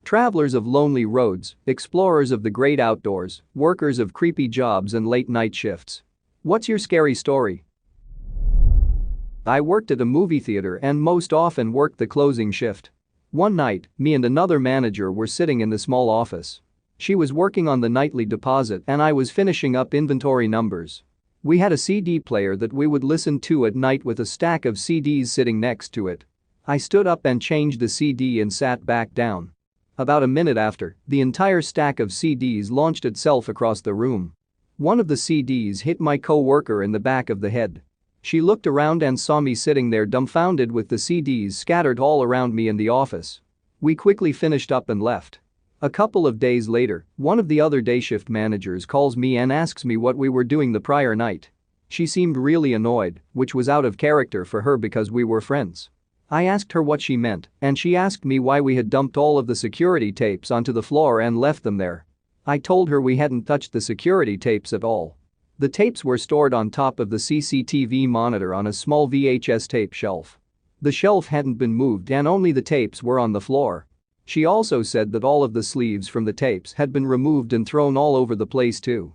Travelers of lonely roads, explorers of the great outdoors, workers of creepy jobs and late-night shifts. What's your scary story? I worked at a movie theater and most often worked the closing shift. One night, me and another manager were sitting in the small office. She was working on the nightly deposit and I was finishing up inventory numbers. We had a CD player that we would listen to at night with a stack of CDs sitting next to it. I stood up and changed the CD and sat back down. About a minute after, the entire stack of CDs launched itself across the room. One of the CDs hit my co-worker in the back of the head. She looked around and saw me sitting there dumbfounded with the CDs scattered all around me in the office. We quickly finished up and left. A couple of days later, one of the other day shift managers calls me and asks me what we were doing the prior night. She seemed really annoyed, which was out of character for her because we were friends. I asked her what she meant, and she asked me why we had dumped all of the security tapes onto the floor and left them there. I told her we hadn't touched the security tapes at all. The tapes were stored on top of the CCTV monitor on a small VHS tape shelf. The shelf hadn't been moved and only the tapes were on the floor. She also said that all of the sleeves from the tapes had been removed and thrown all over the place too.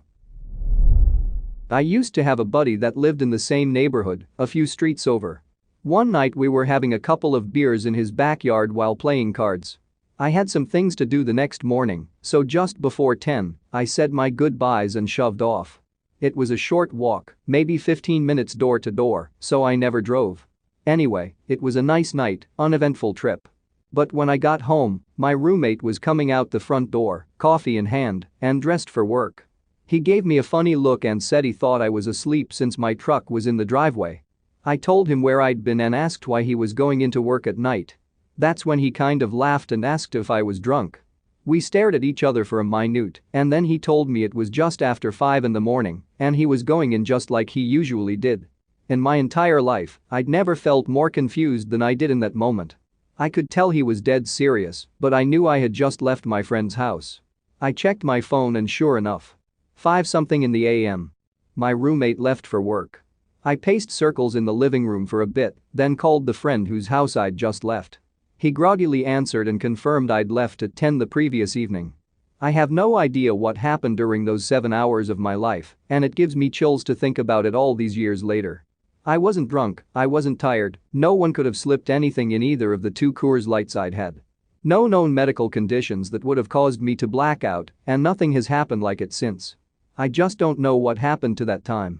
I used to have a buddy that lived in the same neighborhood, a few streets over. One night we were having a couple of beers in his backyard while playing cards. I had some things to do the next morning, so just before 10, I said my goodbyes and shoved off. It was a short walk, maybe 15 minutes door to door, so I never drove. Anyway, it was a nice night, uneventful trip. But when I got home, my roommate was coming out the front door, coffee in hand, and dressed for work. He gave me a funny look and said he thought I was asleep since my truck was in the driveway. I told him where I'd been and asked why he was going into work at night. That's when he kind of laughed and asked if I was drunk. We stared at each other for a minute, and then he told me it was just after 5 in the morning and he was going in just like he usually did. In my entire life, I'd never felt more confused than I did in that moment. I could tell he was dead serious, but I knew I had just left my friend's house. I checked my phone and sure enough. 5-something in the AM. My roommate left for work. I paced circles in the living room for a bit, then called the friend whose house I'd just left. He groggily answered and confirmed I'd left at 10 the previous evening. I have no idea what happened during those 7 hours of my life, and it gives me chills to think about it all these years later. I wasn't drunk, I wasn't tired, no one could have slipped anything in either of the 2 Coors Lights I'd had. No known medical conditions that would have caused me to black out, and nothing has happened like it since. I just don't know what happened to that time.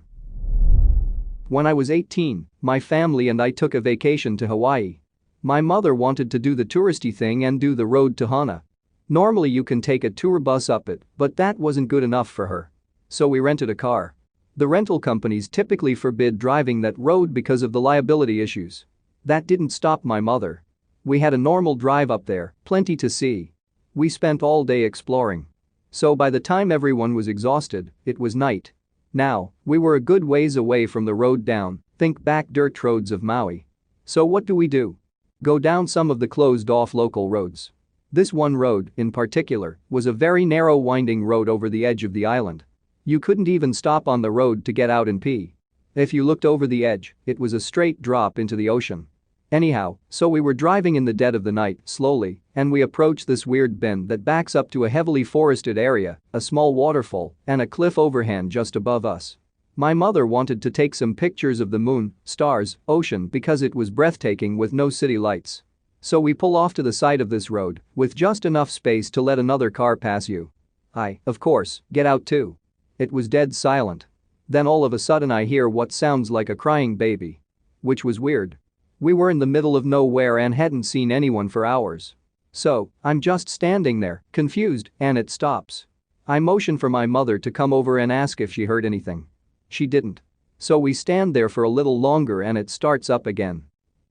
When I was 18, my family and I took a vacation to Hawaii. My mother wanted to do the touristy thing and do the road to Hana. Normally you can take a tour bus up it, but that wasn't good enough for her. So we rented a car. The rental companies typically forbid driving that road because of the liability issues. That didn't stop my mother. We had a normal drive up there, plenty to see. We spent all day exploring. So by the time everyone was exhausted, it was night. Now, we were a good ways away from the road down, think back dirt roads of Maui. So what do? Go down some of the closed-off local roads. This one road, in particular, was a very narrow winding road over the edge of the island. You couldn't even stop on the road to get out and pee. If you looked over the edge, it was a straight drop into the ocean. Anyhow, so we were driving in the dead of the night, slowly, and we approached this weird bend that backs up to a heavily forested area, a small waterfall, and a cliff overhang just above us. My mother wanted to take some pictures of the moon, stars, ocean because it was breathtaking with no city lights. So we pull off to the side of this road, with just enough space to let another car pass you. I, of course, get out too. It was dead silent. Then all of a sudden I hear what sounds like a crying baby. Which was weird. We were in the middle of nowhere and hadn't seen anyone for hours. So, I'm just standing there, confused, and it stops. I motion for my mother to come over and ask if she heard anything. She didn't. So we stand there for a little longer and it starts up again.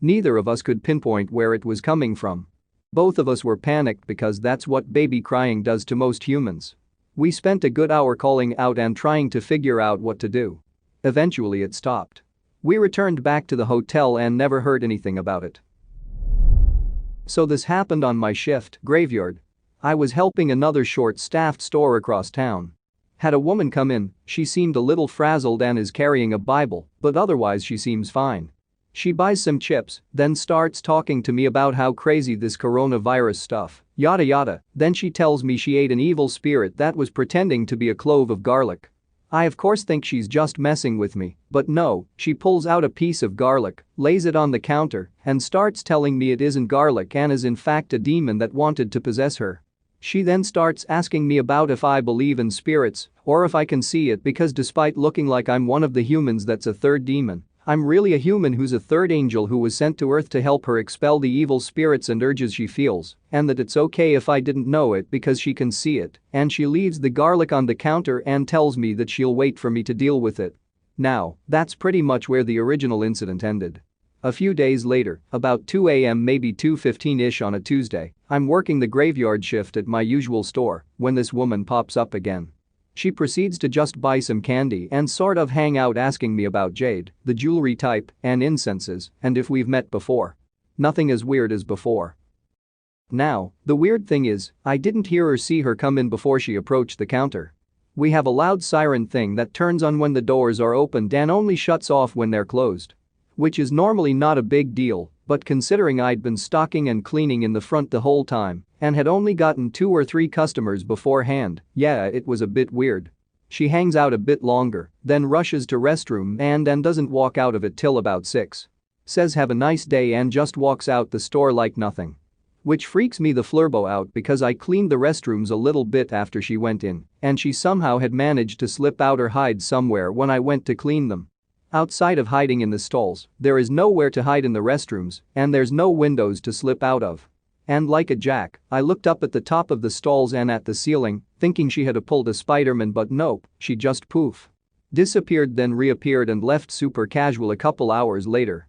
Neither of us could pinpoint where it was coming from. Both of us were panicked because that's what baby crying does to most humans. We spent a good hour calling out and trying to figure out what to do. Eventually it stopped. We returned back to the hotel and never heard anything about it. So this happened on my shift, graveyard. I was helping another short-staffed store across town. Had a woman come in, she seemed a little frazzled and is carrying a Bible, but otherwise she seems fine. She buys some chips, then starts talking to me about how crazy this coronavirus stuff, Yada yada, then she tells me she ate an evil spirit that was pretending to be a clove of garlic. I of course think she's just messing with me, but no, she pulls out a piece of garlic, lays it on the counter, and starts telling me it isn't garlic and is in fact a demon that wanted to possess her. She then starts asking me about if I believe in spirits or if I can see it, because despite looking like I'm one of the humans that's a third demon, I'm really a human who's a third angel who was sent to Earth to help her expel the evil spirits and urges she feels, and that it's okay if I didn't know it because she can see it, and she leaves the garlic on the counter and tells me that she'll wait for me to deal with it. Now, that's pretty much where the original incident ended. A few days later, about 2 a.m. maybe 2:15ish on a Tuesday, I'm working the graveyard shift at my usual store when this woman pops up again. She proceeds to just buy some candy and sort of hang out, asking me about jade, the jewelry type, and incenses, and if we've met before. Nothing as weird as before. Now, the weird thing is, I didn't hear or see her come in before she approached the counter. We have a loud siren thing that turns on when the doors are opened and only shuts off when they're closed. Which is normally not a big deal, but considering I'd been stocking and cleaning in the front the whole time and had only gotten 2 or 3 customers beforehand, yeah, it was a bit weird. She hangs out a bit longer, then rushes to restroom and doesn't walk out of it till about 6. Says have a nice day and just walks out the store like nothing. Which freaks me the flurbo out because I cleaned the restrooms a little bit after she went in, and she somehow had managed to slip out or hide somewhere when I went to clean them. Outside of hiding in the stalls, there is nowhere to hide in the restrooms, and there's no windows to slip out of. And like a jack, I looked up at the top of the stalls and at the ceiling, thinking she had pulled a Spider-Man, but nope, she just poof. Disappeared, then reappeared and left super casual a couple hours later.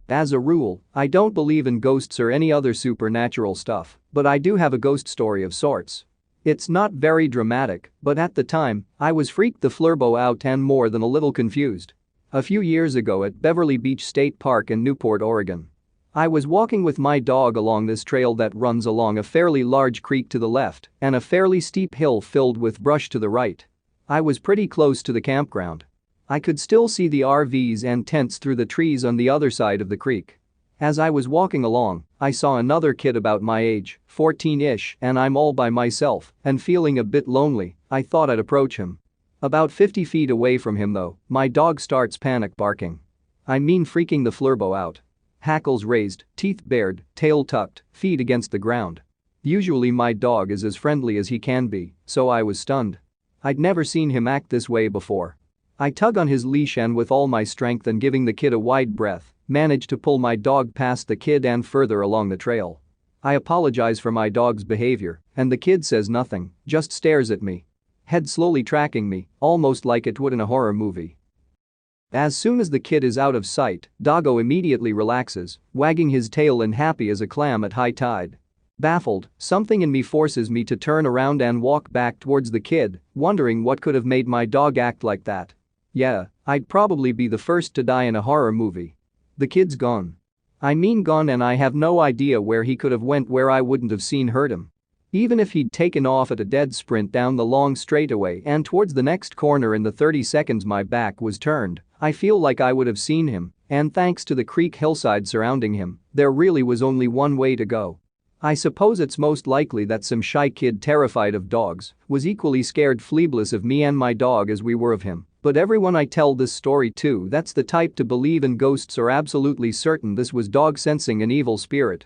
As a rule, I don't believe in ghosts or any other supernatural stuff, but I do have a ghost story of sorts. It's not very dramatic, but at the time, I was freaked the flurbo out and more than a little confused. A few years ago at Beverly Beach State Park in Newport, Oregon. I was walking with my dog along this trail that runs along a fairly large creek to the left and a fairly steep hill filled with brush to the right. I was pretty close to the campground. I could still see the RVs and tents through the trees on the other side of the creek. As I was walking along, I saw another kid about my age, 14-ish, and I'm all by myself and feeling a bit lonely. I thought I'd approach him. About 50 feet away from him though, my dog starts panic barking. I mean freaking the flurbo out. Hackles raised, teeth bared, tail tucked, feet against the ground. Usually my dog is as friendly as he can be, so I was stunned. I'd never seen him act this way before. I tug on his leash and with all my strength and giving the kid a wide breath, managed to pull my dog past the kid and further along the trail. I apologize for my dog's behavior, and the kid says nothing, just stares at me. Head slowly tracking me, almost like it would in a horror movie. As soon as the kid is out of sight, Doggo immediately relaxes, wagging his tail and happy as a clam at high tide. Baffled, something in me forces me to turn around and walk back towards the kid, wondering what could have made my dog act like that. Yeah, I'd probably be the first to die in a horror movie. The kid's gone. I mean gone, and I have no idea where he could have went where I wouldn't have seen hurt him. Even if he'd taken off at a dead sprint down the long straightaway and towards the next corner in the 30 seconds my back was turned, I feel like I would have seen him, and thanks to the creek hillside surrounding him, there really was only one way to go. I suppose it's most likely that some shy kid terrified of dogs was equally scared fleebless of me and my dog as we were of him, but everyone I tell this story to that's the type to believe in ghosts are absolutely certain this was dog sensing an evil spirit.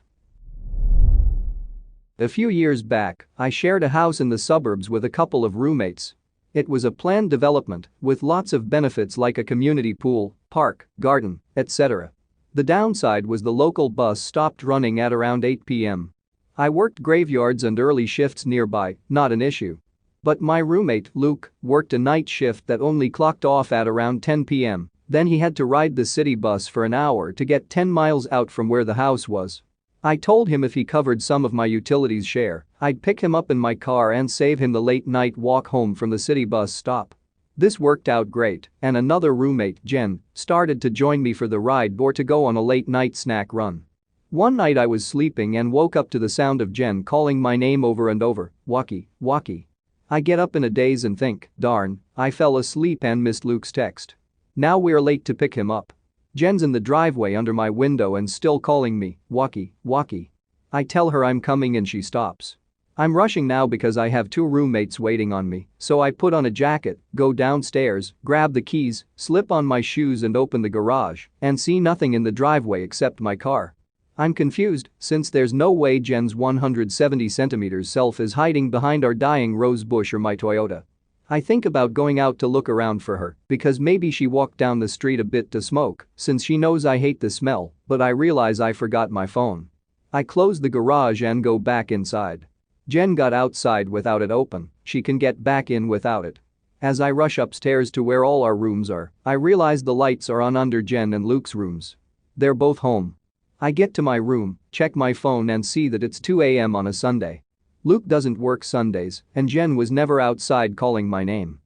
A few years back, I shared a house in the suburbs with a couple of roommates. It was a planned development with lots of benefits like a community pool, park, garden, etc. The downside was the local bus stopped running at around 8 p.m. I worked graveyards and early shifts nearby, not an issue. But my roommate, Luke, worked a night shift that only clocked off at around 10 p.m. Then he had to ride the city bus for an hour to get 10 miles out from where the house was. I told him if he covered some of my utilities share, I'd pick him up in my car and save him the late night walk home from the city bus stop. This worked out great, and another roommate, Jen, started to join me for the ride or to go on a late night snack run. One night I was sleeping and woke up to the sound of Jen calling my name over and over, Walkie, Walkie. I get up in a daze and think, darn, I fell asleep and missed Luke's text. Now we're late to pick him up. Jen's in the driveway under my window and still calling me, Walkie, Walkie. I tell her I'm coming and she stops. I'm rushing now because I have 2 roommates waiting on me, so I put on a jacket, go downstairs, grab the keys, slip on my shoes and open the garage and see nothing in the driveway except my car. I'm confused since there's no way Jen's 170 centimeters self is hiding behind our dying rose bush or my Toyota. I think about going out to look around for her because maybe she walked down the street a bit to smoke since she knows I hate the smell, but I realize I forgot my phone. I close the garage and go back inside. Jen got outside without it open, she can get back in without it. As I rush upstairs to where all our rooms are, I realize the lights are on under Jen and Luke's rooms. They're both home. I get to my room, check my phone and see that it's 2 a.m. on a Sunday. Luke doesn't work Sundays and Jen was never outside calling my name.